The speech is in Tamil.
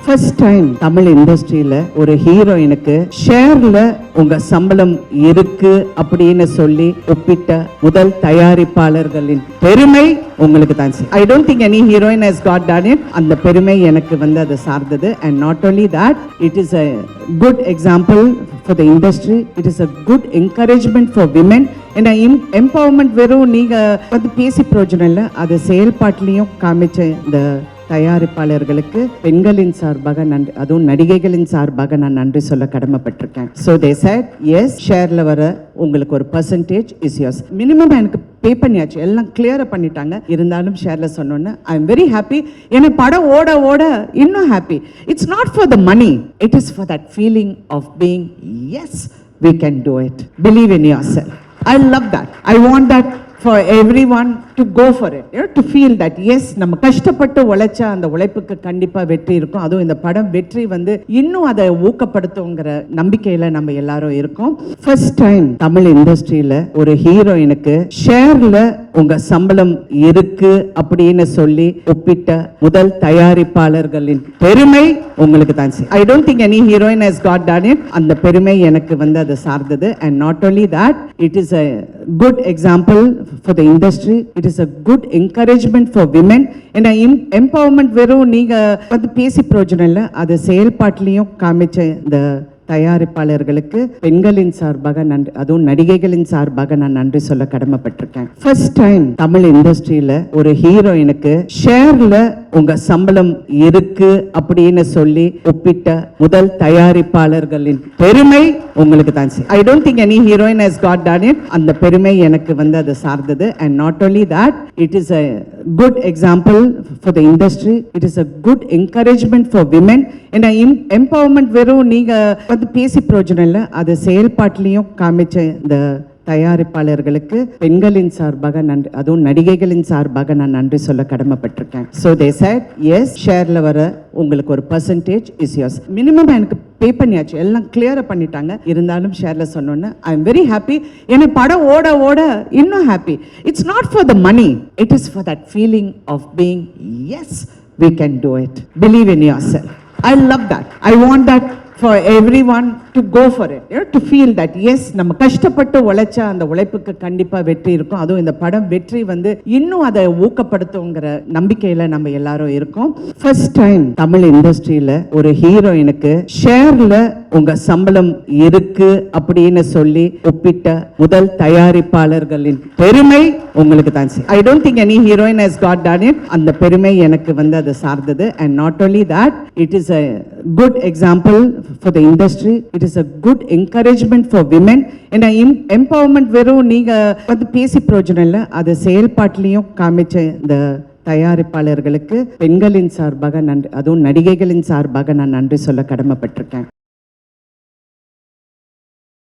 ஃபர்ஸ்ட் டைம் தமிழ் இண்டஸ்ட்ரியில ஒரு ஹீரோயினுக்கு ஷேர்ல உங்க சம்பளம் இருக்கு அப்படின்னு சொல்லி ஒப்பிட்ட முதல் தயாரிப்பாளர்களின் பெருமை உங்களுக்கு தான். I don't think any heroine has got done it. அந்த பெருமை எனக்கு வந்து அது சார்ந்தது. And not only that, it is a good example for the industry. It is a good encouragement for women. ஏன்னா எம்பவர்மெண்ட் வெறும் நீங்க வந்து பேசி பிரயோஜனம் இல்லை, அது செயல்பாட்டிலையும் காமிச்ச இந்த தயாரிப்பாளர்களுக்கு பெண்களின் சார்பாக நன்றி, அதுவும் நடிகைகளின் சார்பாக நான் நன்றி சொல்ல கடமைப்பட்டிருக்கேன். ஸோ தே செட் எஸ், ஷேர்ல வர உங்களுக்கு ஒரு பர்சன்டேஜ் இஸ் யோர்ஸ். மினிமம் எனக்கு பே பண்ணியாச்சு, எல்லாம் கிளியரா பண்ணிட்டாங்க. இருந்தாலும் ஷேர்ல சொன்னோன்னு ஐ எம் வெரி ஹாப்பி. ஏன்னா படம் ஓட ஓட இன்னும் happy. It's not for the money, it is for that feeling of being yes we can do it. Believe in yourself. I love that. I want that for everyone to go for it. You know, to feel that yes, நம்ம கஷ்டப்பட்டு உழைச்ச அந்த உழைப்புக்கு கண்டிப்பா வெற்றி இருக்கும். அதுவும் இந்த படம் வெற்றி வந்து இன்னும் அதை ஊக்கப்படுத்துங்கிற நம்பிக்கையில நம்ம எல்லாரும் இருக்கோம். ஃபர்ஸ்ட் டைம் தமிழ் இண்டஸ்ட்ரியில ஒரு ஹீரோயினுக்கு ஷேர்ல உங்க சம்பளம் இருக்கு அப்படின்னு சொல்லி ஒப்பிட்ட முதல் தயாரிப்பாளர்களின் பெருமை உங்களுக்கு தான். I don't think any heroine has got done it. அந்த பெருமை எனக்கு வந்து அது சார்ந்தது. And not only that, it is a good example for the industry. It is a good encouragement for women. ஏன்னா எம்பவர்மெண்ட் வெறும் நீங்க வந்து பேசி பிரயோஜனம் இல்லை, அது செயல்பாட்டிலையும் காமிச்ச இந்த தயாரிப்பாளர்களுக்கு பெண்களின் சார்பாக நன்றி, அதுவும் நடிகைகளின் சார்பாக நான் நன்றி சொல்ல கடமைப்பட்டிருக்கேன். ஃபர்ஸ்ட் டைம் தமிழ் இண்டஸ்ட்ரியில ஒரு ஹீரோயினுக்கு ஷேர்ல உங்க சம்பளம் இருக்கு அப்படின்னு சொல்லி ஒப்பிட்ட முதல் தயாரிப்பாளர்களின் பெருமை உங்களுக்கு தான். I don't think any heroine has got done it. அந்த பெருமை எனக்கு வந்து அது சார்ந்தது. And not only that, it is a good example for the industry. It is a good encouragement for women. ஏன்னா எம்பவர்மெண்ட் வெறும் நீங்க வந்து பேசி பிரயோஜனம் இல்லை, அது செயல்பாட்டிலையும் காமிச்ச இந்த தயாரிப்பாளர்களுக்கு பெண்களின் சார்பாக நன்றி, அதுவும் நடிகைகளின் சார்பாக நான் நன்றி சொல்ல கடமைப்பட்டிருக்கேன். ஸோ தே செட் எஸ், ஷேர்ல வர உங்களுக்கு ஒரு பர்சன்டேஜ் இஸ் யோர்ஸ். மினிமம் எனக்கு பே பண்ணியாச்சு, எல்லாம் கிளியரா பண்ணிட்டாங்க. இருந்தாலும் ஷேர்ல சொன்னோன்னு ஐ எம் வெரி ஹாப்பி. ஏன்னா படம் ஓட ஓட இன்னும் happy. It's not for the money, it is for that feeling of being yes, we can do it. Believe in yourself. I love that. I want that for everyone to go for it. You know, to feel that yes, நம்ம கஷ்டப்பட்டு உழைச்ச அந்த உழைப்புக்கு கண்டிப்பா வெற்றி இருக்கும். அதுவும் இந்த படம் வெற்றி வந்து இன்னும் அதை ஊக்கப்படுத்துங்கிற நம்பிக்கையில நம்ம எல்லாரும் இருக்கோம். ஃபர்ஸ்ட் டைம் தமிழ் இண்டஸ்ட்ரியில ஒரு ஹீரோயினுக்கு ஷேர்ல உங்க சம்பளம் இருக்கு அப்படின்னு சொல்லி ஒப்பிட்ட முதல் தயாரிப்பாளர்களின் பெருமை உங்களுக்கு தான். I don't think any heroine has got done it. அந்த பெருமை எனக்கு வந்து அது சார்ந்தது. And not only that, it is a good example for the industry. It is a good encouragement for women. ஏன்னா எம்பவர்மெண்ட் வெறும் நீங்க வந்து பேசி பிரயோஜனம் இல்லை, அது செயல்பாட்டிலையும் காமிச்ச இந்த தயாரிப்பாளர்களுக்கு பெண்களின் சார்பாக நன்றி, அதுவும் நடிகைகளின் சார்பாக நான் நன்றி சொல்ல கடமைப்பட்டிருக்கேன்.